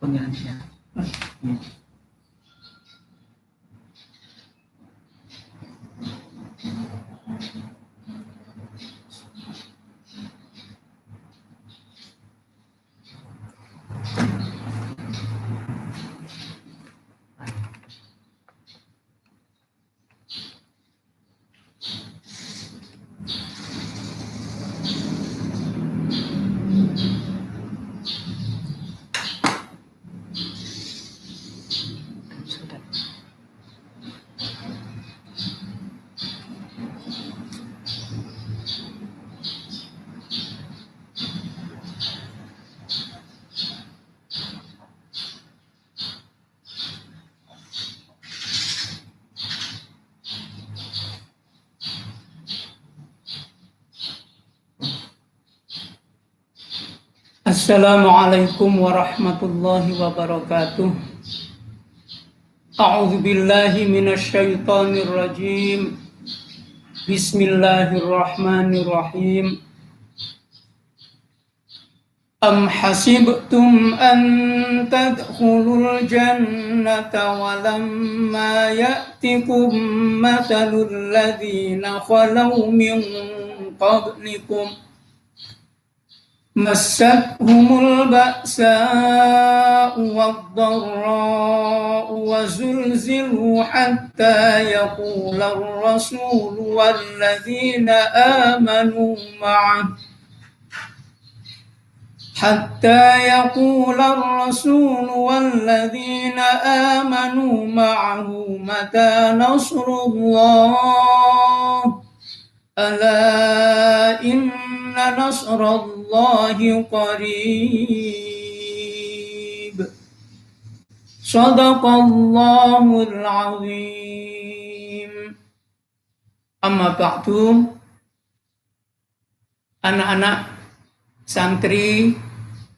pengajian. Assalamualaikum warahmatullahi wabarakatuh. A'udzu billahi minasyaitonir rajim. Bismillahirrahmanirrahim. Am hasibtum an tadkhulul jannata wa lamma ya'tikum mathalul ladzina khalaw min qablikum massatuhumul ba'sa'u wad-dharra'u wa zulzilu hatta yaqula ar-rasulu walladzina amanu ma'ah mata nasrullah ala inna nasrallahi qarib. Shadaqallahul azim. Amma ba'du. Anak-anak santri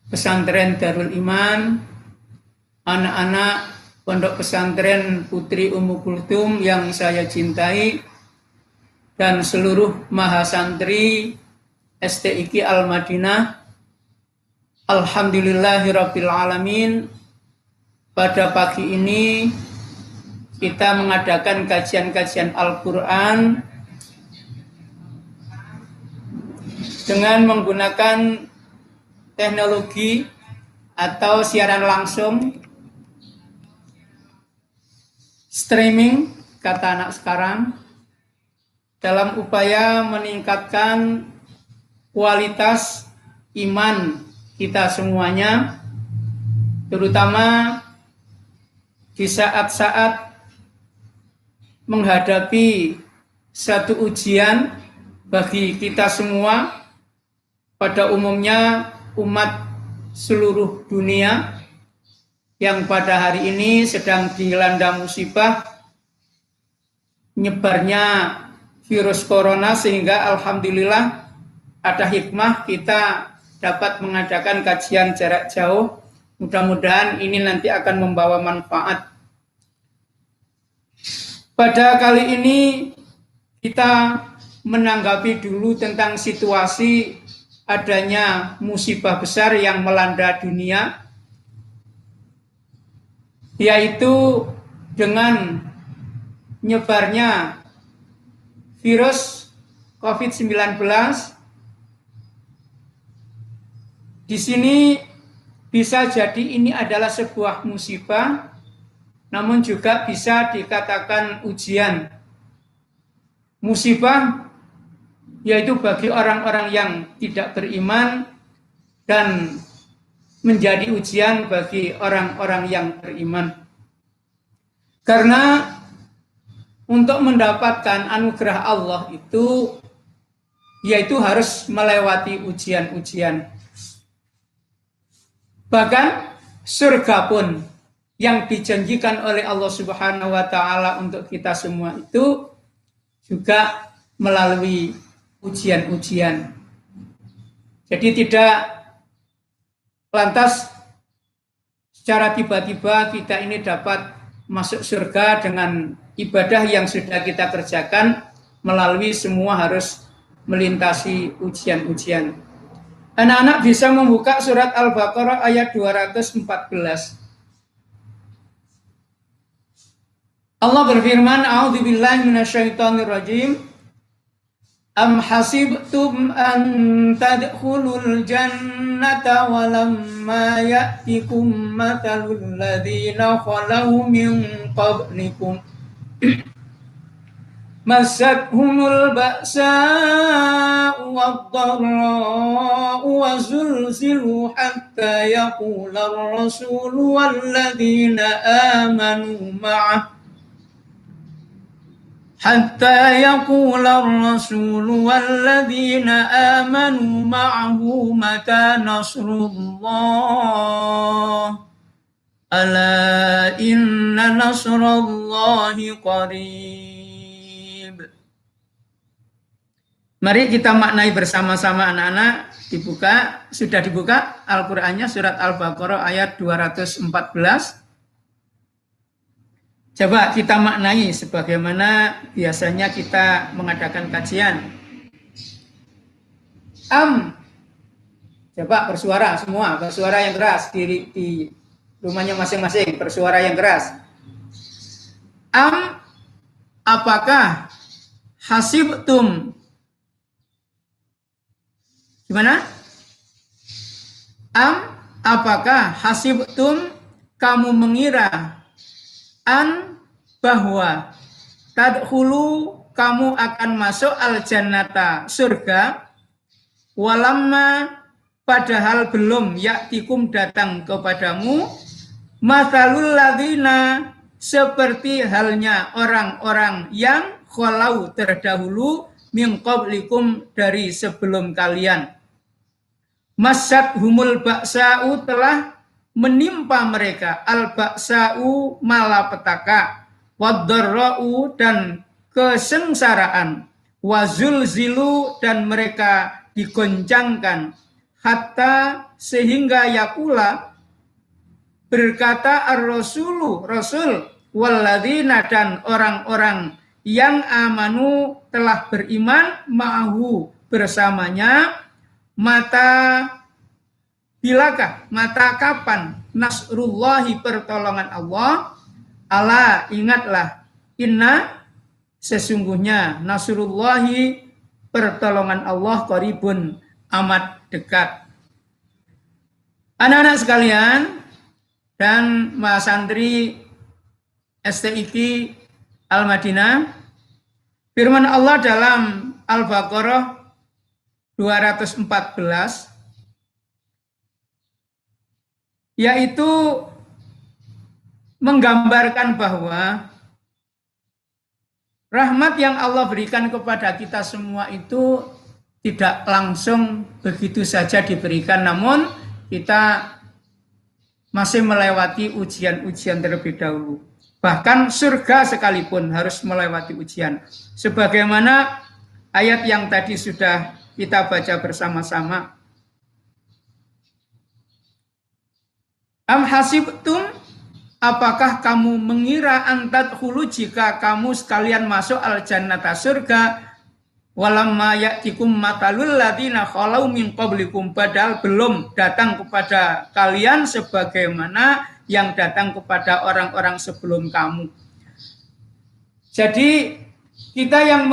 pesantren Darul Iman, anak-anak pondok pesantren Putri Ummu Kulthum yang saya cintai, dan seluruh mahasantri STIQ Al-Madinah, alhamdulillahirabbil alamin. Pada pagi ini kita mengadakan kajian-kajian Al-Qur'an dengan menggunakan teknologi atau siaran langsung, streaming kata anak sekarang, dalam upaya meningkatkan kualitas iman kita semuanya, terutama di saat-saat menghadapi satu ujian bagi kita semua, pada umumnya umat seluruh dunia yang pada hari ini sedang dilanda musibah nyebarnya virus corona, sehingga alhamdulillah ada hikmah kita dapat mengadakan kajian jarak jauh. Mudah-mudahan ini nanti akan membawa manfaat. Pada kali ini kita menanggapi dulu tentang situasi adanya musibah besar yang melanda dunia, yaitu dengan nyebarnya virus COVID-19. Di sini bisa jadi ini adalah sebuah musibah, namun juga bisa dikatakan ujian. Musibah yaitu bagi orang-orang yang tidak beriman, dan menjadi ujian bagi orang-orang yang beriman. Karena untuk mendapatkan anugerah Allah itu, yaitu harus melewati ujian-ujian. Bahkan surga pun yang dijanjikan oleh Allah Subhanahu wa Ta'ala untuk kita semua itu juga melalui ujian-ujian. Jadi tidak lantas secara tiba-tiba kita ini dapat masuk surga dengan ibadah yang sudah kita kerjakan, melalui semua harus melintasi ujian-ujian. Anak-anak bisa membuka surat Al-Baqarah ayat 214. Allah berfirman, A'udzubillahi minasyaitonirrajim. Am hasibtum an tadkhulul jannata walamma ya'tikum mathalul ladzina khalau min qablikum massatuhumul ba'sa'u wad-dharra'u wa zulzilu hatta yaqula ar-rasulu walladzina amanu ma'ah حتى يقول الرسول والذين آمنوا معه متى نصر الله ألا إن نصر الله قريب. Mari kita maknai bersama-sama anak-anak. Sudah dibuka Al-Qur'annya surat Al-Baqarah ayat 214. Coba kita maknai sebagaimana biasanya kita mengadakan kajian. Coba bersuara semua, bersuara yang keras di rumahnya masing-masing, bersuara yang keras. Apakah hasibtum? Gimana? Apakah hasibtum, kamu mengira, bahwa tadkhulu, kamu akan masuk al-jannata, surga, walamma, padahal belum, ya'tikum, datang kepadamu, mathalul ladzina, seperti halnya orang-orang yang khalau, terdahulu, min qablikum, dari sebelum kalian. Massatuhumul ba'sa'u, telah menimpa mereka al-ba'sa'u, malapetaka, wad-dharra'u, dan kesengsaraan, wazulzilu, dan mereka digoncangkan, hatta, sehingga yakula, berkata ar-rasulu, rasul, walladzina, dan orang-orang yang amanu, telah beriman, ma'ahu, bersamanya, bilakah, mata kapan, nasrullahi, pertolongan Allah, ala, ingatlah, inna, sesungguhnya, nasrullahi, pertolongan Allah, qaribun, amat dekat. Anak-anak sekalian, dan Mas Santri STIQ Al-Madinah, firman Allah dalam Al-Baqarah 214, yaitu menggambarkan bahwa rahmat yang Allah berikan kepada kita semua itu tidak langsung begitu saja diberikan, namun kita masih melewati ujian-ujian terlebih dahulu. Bahkan surga sekalipun harus melewati ujian. Sebagaimana ayat yang tadi sudah kita baca bersama-sama. Am hasibtum, apakah kamu mengira antadkhulu, jika kamu sekalian masuk al-jannata, surga, walamma ya'tikum matalul ladzina khalau min qablikum, padahal belum datang kepada kalian sebagaimana yang datang kepada orang-orang sebelum kamu. Jadi kita yang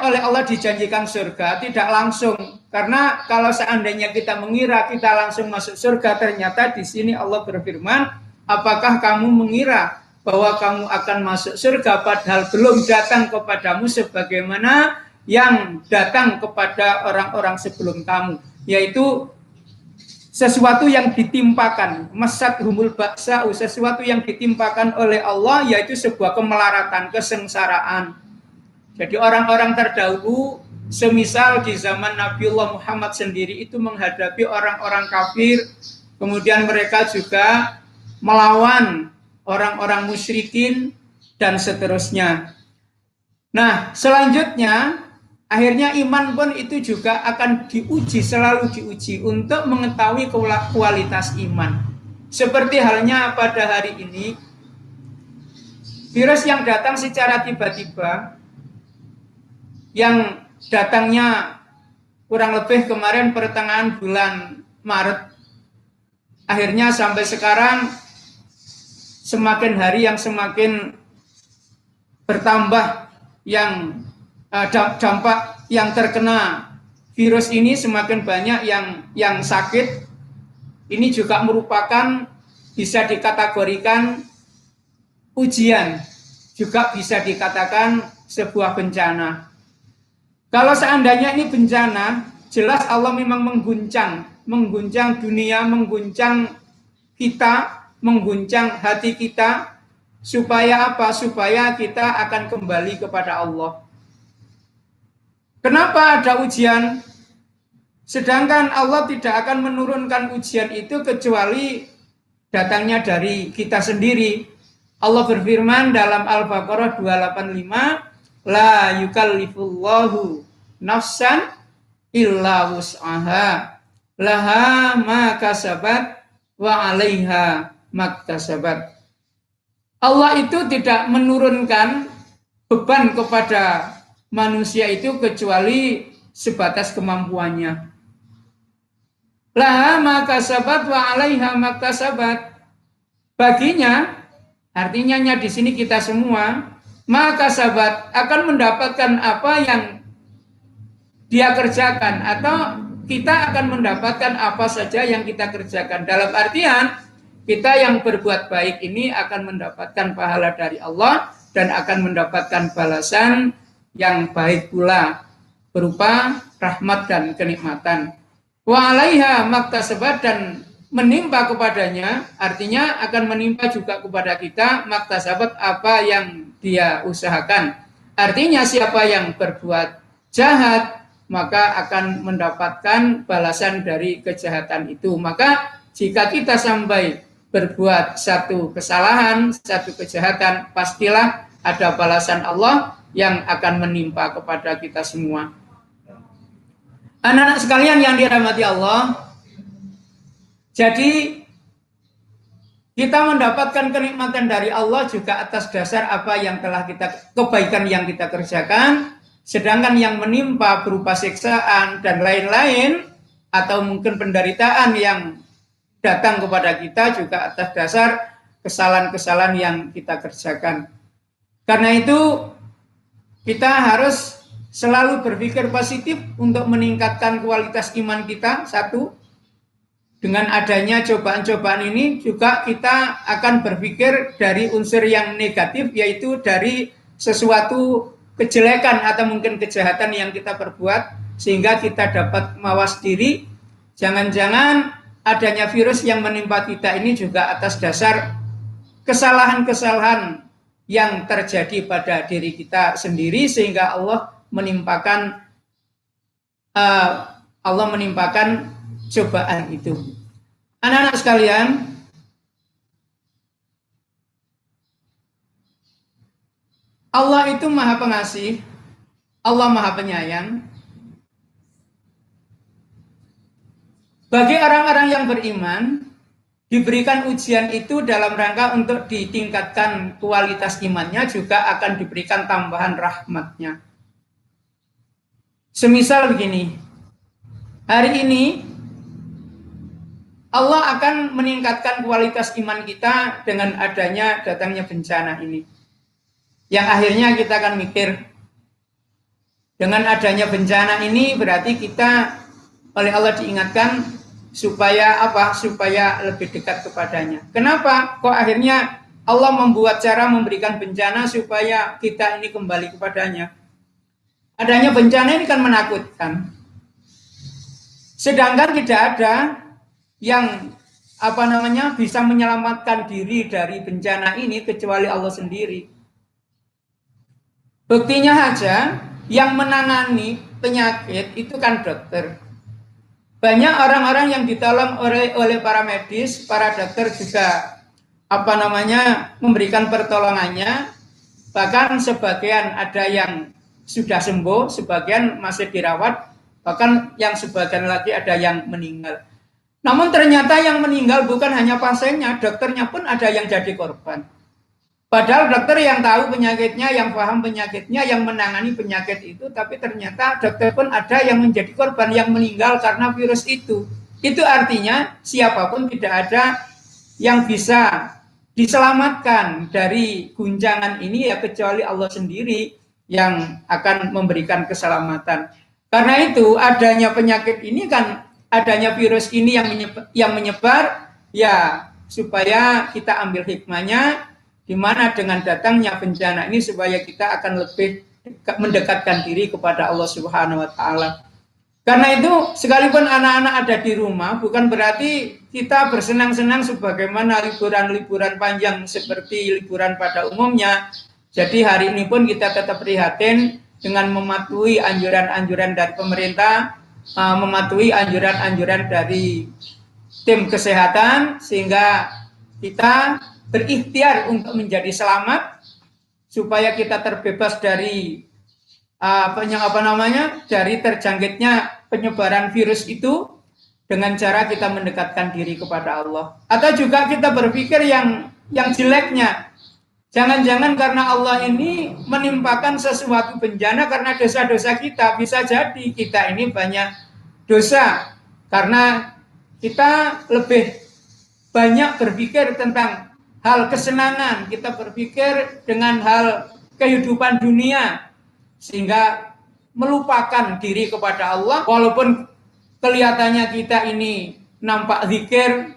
oleh Allah dijanjikan surga tidak langsung, karena kalau seandainya kita mengira kita langsung masuk surga, ternyata di sini Allah berfirman, apakah kamu mengira bahwa kamu akan masuk surga padahal belum datang kepadamu sebagaimana yang datang kepada orang-orang sebelum kamu, yaitu sesuatu yang ditimpakan, massatuhumul ba'sa'u, sesuatu yang ditimpakan oleh Allah, yaitu sebuah kemelaratan, kesengsaraan. Jadi orang-orang terdahulu, semisal di zaman Nabiullah Muhammad sendiri itu menghadapi orang-orang kafir, kemudian mereka juga melawan orang-orang musyrikin, dan seterusnya. Nah, selanjutnya, akhirnya iman pun itu juga akan diuji, selalu diuji untuk mengetahui kualitas iman. Seperti halnya pada hari ini, virus yang datang secara tiba-tiba, yang datangnya kurang lebih kemarin pertengahan bulan Maret. Akhirnya sampai sekarang semakin hari yang semakin bertambah yang dampak yang terkena virus ini, semakin banyak yang sakit. Ini juga merupakan bisa dikategorikan ujian, juga bisa dikatakan sebuah bencana. Kalau seandainya ini bencana, jelas Allah memang mengguncang dunia, mengguncang kita, mengguncang hati kita. Supaya apa? Supaya kita akan kembali kepada Allah. Kenapa ada ujian? Sedangkan Allah tidak akan menurunkan ujian itu kecuali datangnya dari kita sendiri. Allah berfirman dalam Al-Baqarah 285, la yukallifullahu nafsan illa wus'aha, laha ma kasabat wa 'alaiha maktasabat. Allah itu tidak menurunkan beban kepada manusia itu kecuali sebatas kemampuannya. Laha makasabat wa 'alaiha maktasabat. Baginya, artinya di sini kita semua, makasabat akan mendapatkan apa yang dia kerjakan, atau kita akan mendapatkan apa saja yang kita kerjakan. Dalam artian, kita yang berbuat baik ini akan mendapatkan pahala dari Allah dan akan mendapatkan balasan yang baik pula berupa rahmat dan kenikmatan. Wa 'alaiha maktasabat, dan menimpa kepadanya, artinya akan menimpa juga kepada kita maktasabat, apa yang dia usahakan. Artinya siapa yang berbuat jahat maka akan mendapatkan balasan dari kejahatan itu. Maka jika kita sampai berbuat satu kesalahan, satu kejahatan, pastilah ada balasan Allah yang akan menimpa kepada kita semua. Anak-anak sekalian yang dirahmati Allah, jadi kita mendapatkan kenikmatan dari Allah juga atas dasar apa yang telah kita, kebaikan yang kita kerjakan. Sedangkan yang menimpa berupa siksaan dan lain-lain, atau mungkin penderitaan yang datang kepada kita juga atas dasar kesalahan-kesalahan yang kita kerjakan. Karena itu kita harus selalu berpikir positif untuk meningkatkan kualitas iman kita. Satu, dengan adanya cobaan-cobaan ini juga kita akan berpikir dari unsur yang negatif, yaitu dari sesuatu kejelekan atau mungkin kejahatan yang kita perbuat, sehingga kita dapat mawas diri. Jangan-jangan adanya virus yang menimpa kita ini juga atas dasar kesalahan-kesalahan yang terjadi pada diri kita sendiri, sehingga Allah menimpakan cobaan itu. Anak-anak sekalian, Allah itu Maha Pengasih, Allah Maha Penyayang. Bagi orang-orang yang beriman, diberikan ujian itu dalam rangka untuk ditingkatkan kualitas imannya, juga akan diberikan tambahan rahmatnya. Semisal begini, hari ini Allah akan meningkatkan kualitas iman kita dengan adanya datangnya bencana ini. Yang akhirnya kita akan mikir, dengan adanya bencana ini berarti kita oleh Allah diingatkan supaya apa? Supaya lebih dekat kepadanya. Kenapa? Kok akhirnya Allah membuat cara memberikan bencana supaya kita ini kembali kepadanya? Adanya bencana ini kan menakutkan. Sedangkan tidak ada yang bisa menyelamatkan diri dari bencana ini kecuali Allah sendiri. Buktinya aja, yang menangani penyakit itu kan dokter. Banyak orang-orang yang ditolong oleh para medis, para dokter juga memberikan pertolongannya. Bahkan sebagian ada yang sudah sembuh, sebagian masih dirawat, bahkan yang sebagian lagi ada yang meninggal. Namun ternyata yang meninggal bukan hanya pasiennya, dokternya pun ada yang jadi korban. Padahal dokter yang tahu penyakitnya, yang paham penyakitnya, yang menangani penyakit itu, tapi ternyata dokter pun ada yang menjadi korban, yang meninggal karena virus itu. Itu artinya siapapun tidak ada yang bisa diselamatkan dari guncangan ini ya kecuali Allah sendiri yang akan memberikan keselamatan. Karena itu adanya penyakit ini kan, adanya virus ini yang menyebar ya supaya kita ambil hikmahnya, di mana dengan datangnya bencana ini supaya kita akan lebih mendekatkan diri kepada Allah Subhanahu wa taala. Karena itu sekalipun anak-anak ada di rumah bukan berarti kita bersenang-senang sebagaimana liburan-liburan panjang seperti liburan pada umumnya. Jadi hari ini pun kita tetap prihatin dengan mematuhi anjuran-anjuran dari pemerintah, mematuhi anjuran-anjuran dari tim kesehatan sehingga kita berikhtiar untuk menjadi selamat supaya kita terbebas dari dari terjangkitnya penyebaran virus itu dengan cara kita mendekatkan diri kepada Allah. Atau juga kita berpikir yang jeleknya. Jangan-jangan karena Allah ini menimpakan sesuatu bencana karena dosa-dosa kita. Bisa jadi kita ini banyak dosa karena kita lebih banyak berpikir tentang hal kesenangan, kita berpikir dengan hal kehidupan dunia, sehingga melupakan diri kepada Allah. Walaupun kelihatannya kita ini nampak zikir,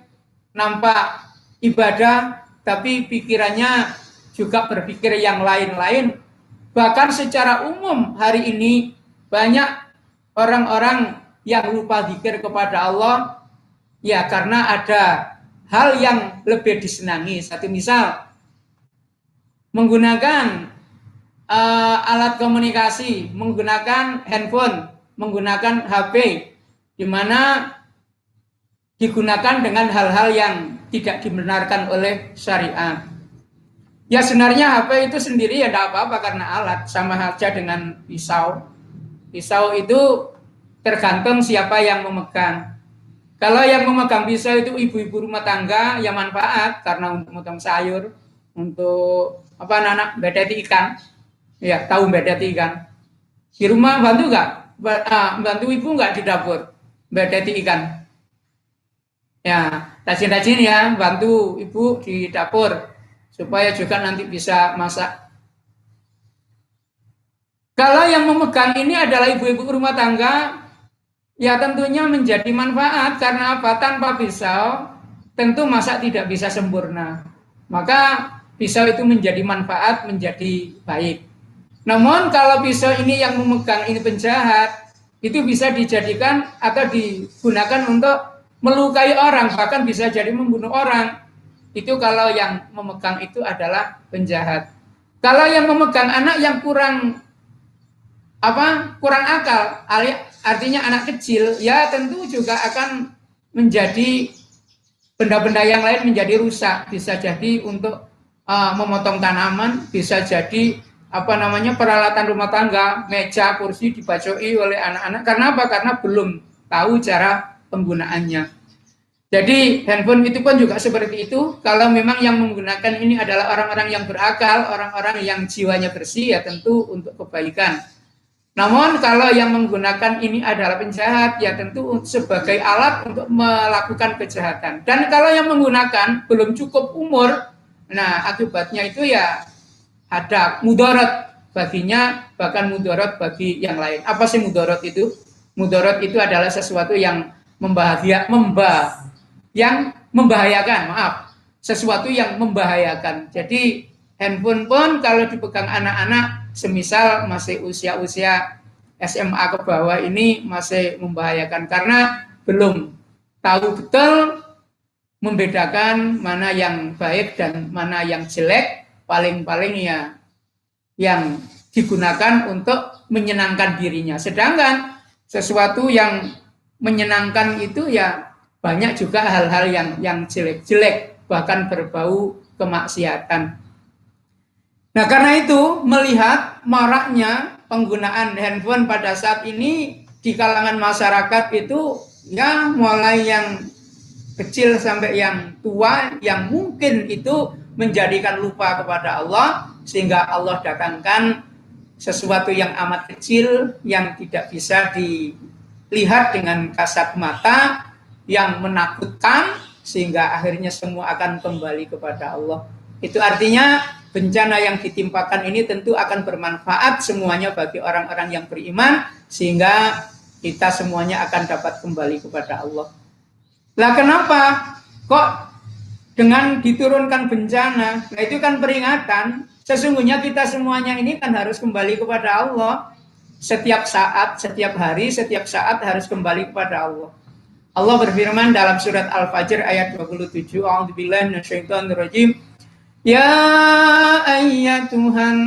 nampak ibadah, tapi pikirannya juga berpikir yang lain-lain. Bahkan secara umum hari ini banyak orang-orang yang lupa zikir kepada Allah, ya karena ada hal yang lebih disenangi. Satu misal, menggunakan alat komunikasi, menggunakan handphone, menggunakan HP, di mana digunakan dengan hal-hal yang tidak dibenarkan oleh syariat. Ya sebenarnya HP itu sendiri ya tidak apa-apa karena alat, sama saja dengan pisau. Pisau itu tergantung siapa yang memegang. Kalau yang memegang pisau itu ibu-ibu rumah tangga, ya manfaat karena untuk memotong sayur, untuk anak-anak bedeti ikan, ya tahu bedeti ikan. Di rumah bantu nggak? Bantu ibu nggak di dapur bedeti ikan? Ya rajin-rajin ya bantu ibu di dapur supaya juga nanti bisa masak. Kalau yang memegang ini adalah ibu-ibu rumah tangga, ya tentunya menjadi manfaat karena apa? Tanpa pisau tentu masak tidak bisa sempurna. Maka pisau itu menjadi manfaat, menjadi baik. Namun kalau pisau ini yang memegang ini penjahat, itu bisa dijadikan atau digunakan untuk melukai orang, bahkan bisa jadi membunuh orang. Itu kalau yang memegang itu adalah penjahat. Kalau yang memegang anak yang kurang akal, artinya anak kecil, ya tentu juga akan menjadi benda-benda yang lain menjadi rusak. Bisa jadi untuk memotong tanaman, bisa jadi peralatan rumah tangga, meja, kursi dibacoi oleh anak-anak. Karena apa? Karena belum tahu cara penggunaannya. Jadi handphone itu pun juga seperti itu. Kalau memang yang menggunakan ini adalah orang-orang yang berakal, orang-orang yang jiwanya bersih, ya tentu untuk kebaikan. Namun kalau yang menggunakan ini adalah penjahat, ya tentu sebagai alat untuk melakukan kejahatan. Dan kalau yang menggunakan belum cukup umur, nah akibatnya itu ya ada mudarat baginya, bahkan mudarat bagi yang lain. Apa sih mudarat itu? Mudarat itu adalah sesuatu yang membahayakan, sesuatu yang membahayakan. Jadi handphone pun kalau dipegang anak-anak, semisal masih usia-usia SMA ke bawah ini masih membahayakan karena belum tahu betul membedakan mana yang baik dan mana yang jelek. Paling-paling ya yang digunakan untuk menyenangkan dirinya. Sedangkan sesuatu yang menyenangkan itu ya banyak juga hal-hal yang jelek-jelek, bahkan berbau kemaksiatan. Nah karena itu melihat maraknya penggunaan handphone pada saat ini di kalangan masyarakat itu ya mulai yang kecil sampai yang tua yang mungkin itu menjadikan lupa kepada Allah, sehingga Allah datangkan sesuatu yang amat kecil yang tidak bisa dilihat dengan kasat mata, yang menakutkan, sehingga akhirnya semua akan kembali kepada Allah. Itu artinya bencana yang ditimpakan ini tentu akan bermanfaat semuanya bagi orang-orang yang beriman, sehingga kita semuanya akan dapat kembali kepada Allah. Lah kenapa kok dengan diturunkan bencana? Nah itu kan peringatan. Sesungguhnya kita semuanya ini kan harus kembali kepada Allah. Setiap saat, setiap hari, setiap saat harus kembali kepada Allah. Allah berfirman dalam surat Al-Fajr ayat 27, A'udzubillahi minasyaitonirrajim. Ya ayyatuhan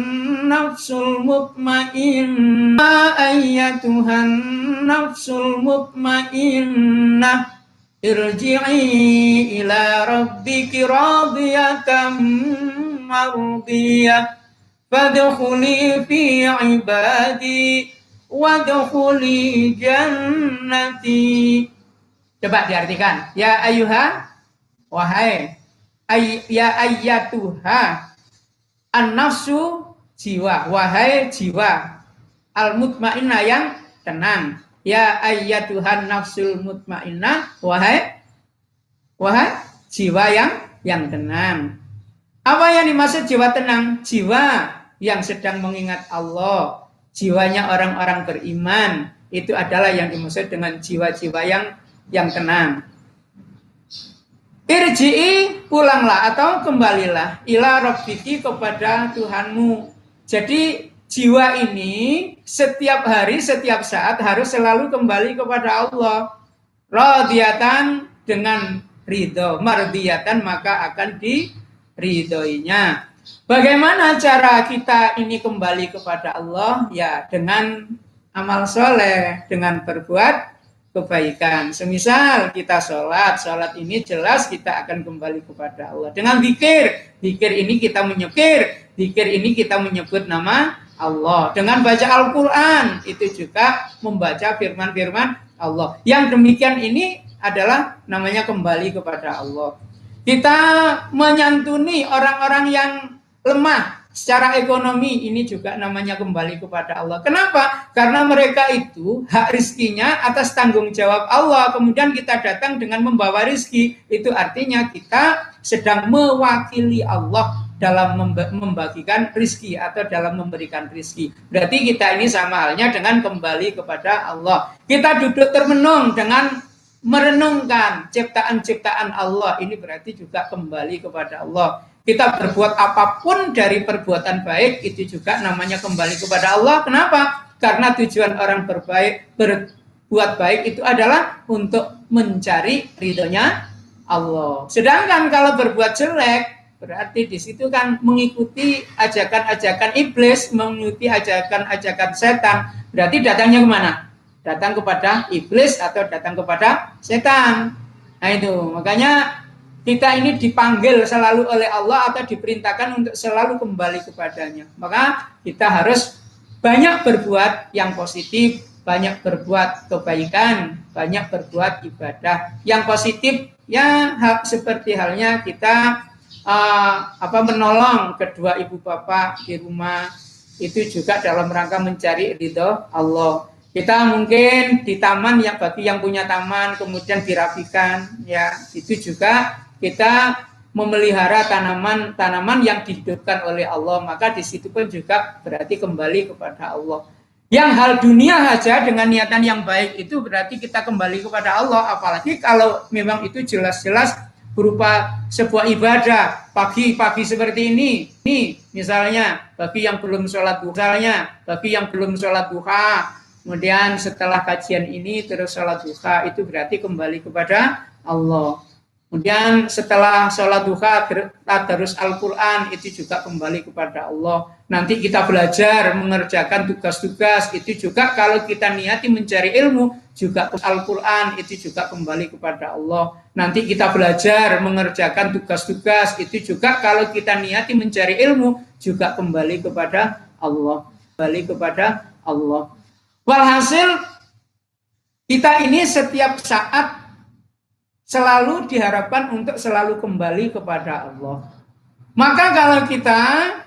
nafsul mutmainnah, ya ayyatuhan nafsul mutmainnah, irji'i ila rabbiki radiyatan mardiyah, fadkhuli fi ibadi wadkhuli jannati. Coba diartikan. Ya ayyuha, wahai, ya ayyatuha, an-nafsu, jiwa, wahai jiwa, al-mutmainnah, yang tenang. Ya ayyatuhan nafsul mutmainnah, wahai jiwa yang tenang. Apa yang dimaksud jiwa tenang? Jiwa yang sedang mengingat Allah, jiwanya orang-orang beriman, itu adalah yang dimaksud dengan jiwa-jiwa yang tenang. Irji'i, pulanglah atau kembalilah, ila rabbiki, kepada Tuhanmu. Jadi jiwa ini setiap hari, setiap saat harus selalu kembali kepada Allah. Radiyatan, dengan ridho, mardiyatan, maka akan diridhoinya. Bagaimana cara kita ini kembali kepada Allah? Ya dengan amal soleh, dengan berbuat kebaikan. Semisal kita sholat ini jelas kita akan kembali kepada Allah. Dengan zikir ini kita menyekir, zikir ini kita menyebut nama Allah. Dengan baca Al-Quran, itu juga membaca firman-firman Allah. Yang demikian ini adalah namanya kembali kepada Allah. Kita menyantuni orang-orang yang lemah secara ekonomi, ini juga namanya kembali kepada Allah. Kenapa? Karena mereka itu hak rizkinya atas tanggung jawab Allah. Kemudian kita datang dengan membawa rizki. Itu artinya kita sedang mewakili Allah dalam membagikan rizki atau dalam memberikan rizki. Berarti kita ini sama halnya dengan kembali kepada Allah. Kita duduk termenung dengan merenungkan ciptaan-ciptaan Allah. Ini berarti juga kembali kepada Allah. Kita berbuat apapun dari perbuatan baik, itu juga namanya kembali kepada Allah. Kenapa? Karena tujuan orang berbuat baik itu adalah untuk mencari ridhonya Allah. Sedangkan kalau berbuat jelek, berarti di situ kan mengikuti ajakan-ajakan iblis, mengikuti ajakan-ajakan setan. Berarti datangnya kemana? Datang kepada iblis atau datang kepada setan. Nah itu, makanya kita ini dipanggil selalu oleh Allah atau diperintahkan untuk selalu kembali kepadanya. Maka kita harus banyak berbuat yang positif, banyak berbuat kebaikan, banyak berbuat ibadah. Yang positif ya seperti halnya kita menolong kedua ibu bapak di rumah, itu juga dalam rangka mencari ridho Allah. Kita mungkin di taman, yang bagi yang punya taman kemudian dirapikan, ya itu juga kita memelihara tanaman yang dihidupkan oleh Allah, maka di situ pun juga berarti kembali kepada Allah. Yang hal dunia saja dengan niatan yang baik itu berarti kita kembali kepada Allah, apalagi kalau memang itu jelas-jelas berupa sebuah ibadah. Pagi-pagi seperti ini misalnya bagi yang belum sholat duha, kemudian setelah kajian ini terus sholat duha, itu berarti kembali kepada Allah. Kemudian setelah sholat duha terus Al-Quran, itu juga kembali kepada Allah. Nanti kita belajar mengerjakan tugas-tugas, itu juga kalau kita niati mencari ilmu, juga Al-Quran, itu juga kembali kepada Allah. Nanti kita belajar mengerjakan tugas-tugas, itu juga kalau kita niati mencari ilmu, juga kembali kepada Allah. Kembali kepada Allah. Walhasil kita ini setiap saat selalu diharapkan untuk selalu kembali kepada Allah. Maka kalau kita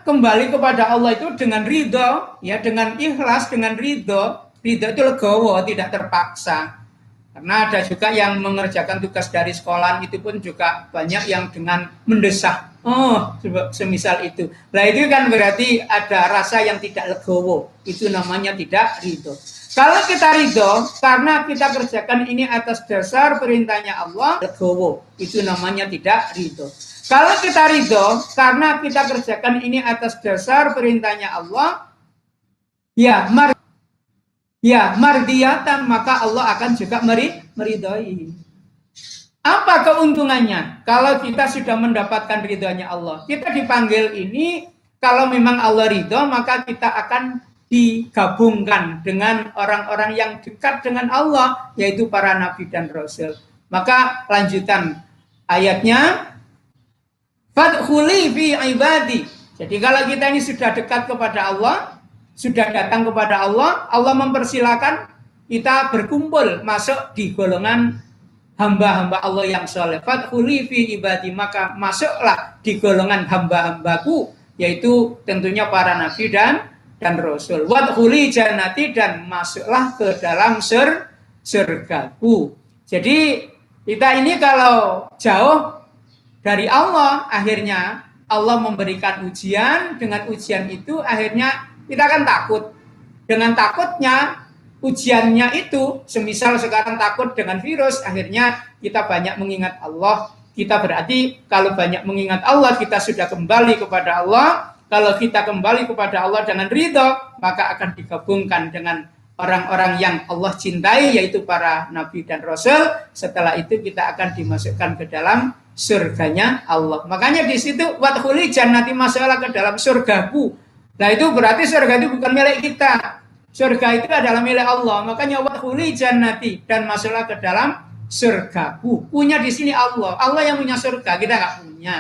kembali kepada Allah itu dengan ridho, ya dengan ikhlas, dengan ridho itu legowo, tidak terpaksa. Karena ada juga yang mengerjakan tugas dari sekolah itu pun juga banyak yang dengan mendesak. Oh, semisal itu. Nah itu kan berarti ada rasa yang tidak legowo. Itu namanya tidak ridho. Kalau kita ridho, karena kita kerjakan ini atas dasar perintahnya Allah, legowo. Itu namanya tidak ridho. Kalau kita ridho, karena kita kerjakan ini atas dasar perintahnya Allah, ya mardiyatan, maka Allah akan juga meridhoi. Apa keuntungannya? Kalau kita sudah mendapatkan ridhonya Allah, kita dipanggil ini, kalau memang Allah ridho, maka kita akan digabungkan dengan orang-orang yang dekat dengan Allah, yaitu para nabi dan rasul. Maka lanjutan ayatnya, fadkhuli fi ibadi. Jadi kalau kita ini sudah dekat kepada Allah, sudah datang kepada Allah, Allah mempersilakan kita berkumpul masuk di golongan hamba-hamba Allah yang soleh. Fadkhuli fi ibadi, maka masuklah di golongan hamba-hambaku, yaitu tentunya para nabi dan rasul. Wadkhuli jannati, dan masuklah ke dalam surgaku. Jadi kita ini kalau jauh dari Allah, akhirnya Allah memberikan ujian. Dengan ujian itu akhirnya kita akan takut. Dengan takutnya, ujiannya itu, semisal sekarang takut dengan virus, akhirnya kita banyak mengingat Allah. Kita berarti kalau banyak mengingat Allah, kita sudah kembali kepada Allah. Kalau kita kembali kepada Allah dengan ridho, maka akan digabungkan dengan orang-orang yang Allah cintai, yaitu para nabi dan rasul. Setelah itu kita akan dimasukkan ke dalam surganya Allah. Makanya di situ wadkhuli jannati, masuklah ke dalam surgaku. Nah itu berarti surga itu bukan milik kita. Surga itu adalah milik Allah. Makanya wadkhuli jannati, dan masuklah ke dalam surgaku. Punya di sini Allah. Allah yang punya surga, kita nggak punya.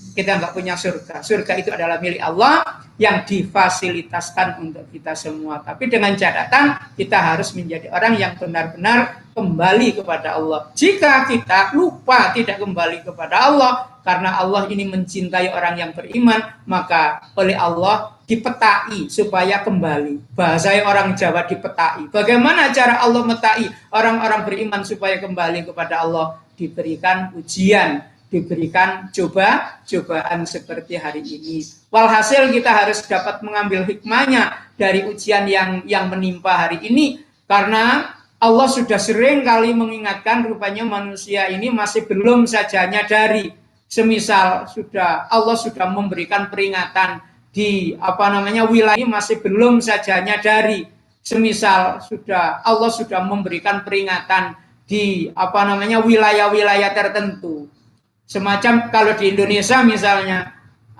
Kita nggak punya surga. Surga itu adalah milik Allah yang difasilitaskan untuk kita semua. Tapi dengan catatan kita harus menjadi orang yang benar-benar kembali kepada Allah. Jika kita lupa tidak kembali kepada Allah, karena Allah ini mencintai orang yang beriman, maka oleh Allah dipetai supaya kembali. Bahasa orang Jawa, dipetai. Bagaimana cara Allah metai orang-orang beriman supaya kembali kepada Allah? Diberikan ujian, diberikan cobaan seperti hari ini. Walhasil kita harus dapat mengambil hikmahnya dari ujian yang menimpa hari ini, karena Allah sudah sering kali mengingatkan, rupanya manusia ini masih belum saja nyadari. Semisal Allah sudah memberikan peringatan di wilayah ini, masih belum saja nyadari. Semisal Allah sudah memberikan peringatan di wilayah-wilayah tertentu. Semacam kalau di Indonesia misalnya,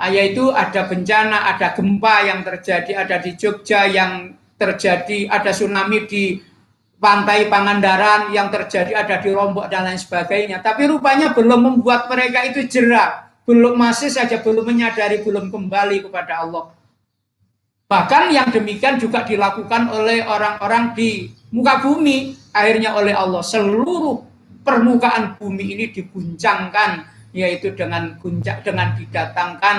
yaitu ada bencana, ada gempa yang terjadi, ada di Jogja yang terjadi, ada tsunami di pantai Pangandaran yang terjadi, ada di Lombok dan lain sebagainya. Tapi rupanya belum membuat mereka itu jera, masih saja belum menyadari, belum kembali kepada Allah. Bahkan yang demikian juga dilakukan oleh orang-orang di muka bumi. Akhirnya oleh Allah seluruh permukaan bumi ini diguncangkan, yaitu dengan didatangkan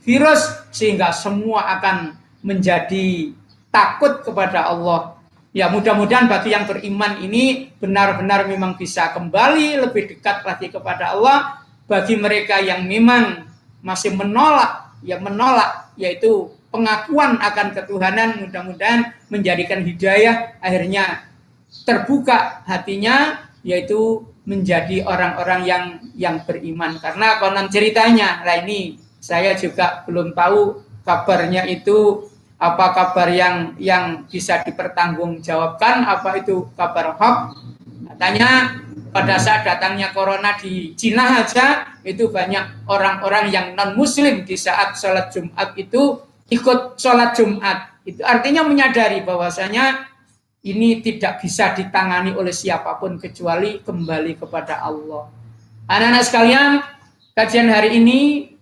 virus, sehingga semua akan menjadi takut kepada Allah. Ya mudah-mudahan bagi yang beriman ini benar-benar memang bisa kembali lebih dekat lagi kepada Allah. Bagi mereka yang memang masih menolak, yaitu pengakuan akan ketuhanan, mudah-mudahan menjadikan hidayah, akhirnya terbuka hatinya, yaitu menjadi orang-orang yang beriman. Karena konon ceritanya, nah ini saya juga belum tahu kabarnya itu, apa kabar yang bisa dipertanggungjawabkan, apa itu kabar hoax. Katanya pada saat datangnya corona di Cina aja, itu banyak orang-orang yang non-muslim di saat sholat Jumat itu ikut sholat Jumat. Itu artinya menyadari bahwasanya ini tidak bisa ditangani oleh siapapun kecuali kembali kepada Allah. Anak-anak sekalian, kajian hari ini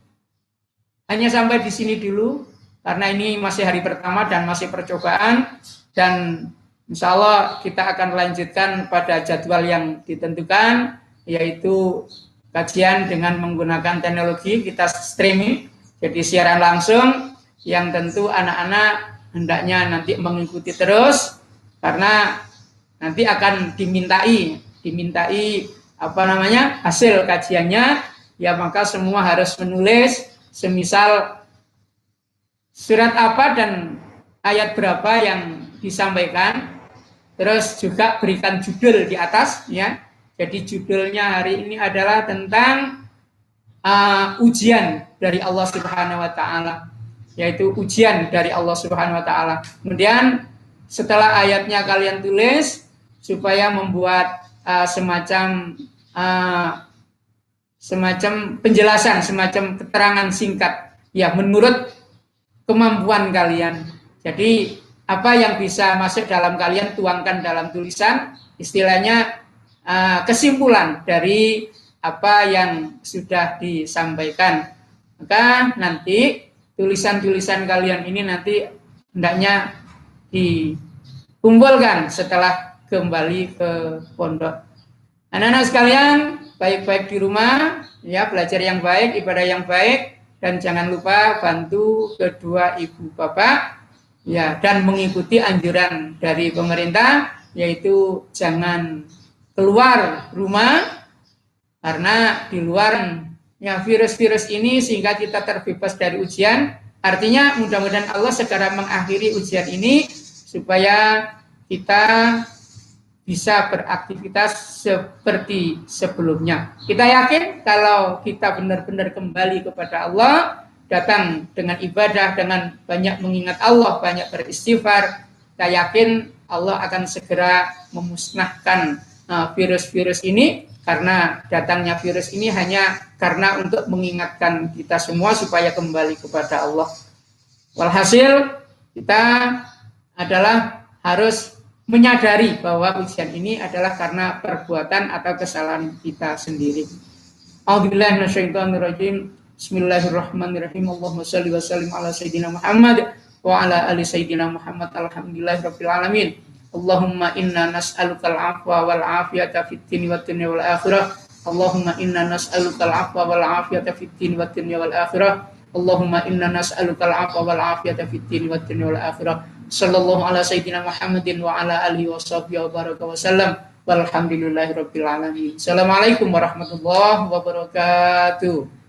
hanya sampai di sini dulu, karena ini masih hari pertama dan masih percobaan, dan insya Allah kita akan lanjutkan pada jadwal yang ditentukan, yaitu kajian dengan menggunakan teknologi, kita streaming Jadi siaran langsung yang tentu anak-anak hendaknya nanti mengikuti terus, karena nanti akan dimintai hasil kajiannya, ya maka semua harus menulis, semisal surat apa dan ayat berapa yang disampaikan, terus juga berikan judul di atas, ya. Jadi judulnya hari ini adalah tentang ujian dari Allah Subhanahu wa taala, yaitu ujian dari Allah Subhanahu wa taala. Kemudian setelah ayatnya kalian tulis supaya membuat semacam penjelasan, semacam keterangan singkat, ya menurut kemampuan kalian. Jadi apa yang bisa masuk dalam kalian tuangkan dalam tulisan, istilahnya kesimpulan dari apa yang sudah disampaikan. Maka nanti tulisan-tulisan kalian ini nanti hendaknya dikumpulkan setelah kembali ke pondok. Anak-anak sekalian, baik-baik di rumah, ya belajar yang baik, ibadah yang baik, dan jangan lupa bantu kedua ibu bapak, ya, dan mengikuti anjuran dari pemerintah, yaitu jangan keluar rumah, karena di luar ya virus-virus ini sehingga kita terbebas dari ujian. Artinya mudah-mudahan Allah segera mengakhiri ujian ini supaya kita bisa beraktivitas seperti sebelumnya. Kita yakin kalau kita benar-benar kembali kepada Allah, datang dengan ibadah, dengan banyak mengingat Allah, banyak beristighfar, kita yakin Allah akan segera memusnahkan virus-virus ini, karena datangnya virus ini hanya karena untuk mengingatkan kita semua supaya kembali kepada Allah. Walhasil kita adalah harus menyadari bahwa ujian ini adalah karena perbuatan atau kesalahan kita sendiri. A'udzubillahi minasyaitonirrajim. Bismillahirrahmanirrahim. Allahumma shalli wa sallim ala sayyidina Muhammad wa ala ali sayyidina Muhammad. Alhamdulillahirabbil alamin. Allahumma inna nas'alukal afwa wal afiyata fid dini wad dunya wal akhirah. Allahumma inna nas'alukal afwa wal afiyata fid dini wad dunya wal akhirah. Allahumma inna nas'alukal afwa wal afiyata fid dini wad dunya wal akhirah. Sallallahu ala sayyidina Muhammadin wa ala alihi wa sahbihi wa baraka wa sallam. Walhamdulillahirabbil alamin. Assalamualaikum warahmatullahi wabarakatuh.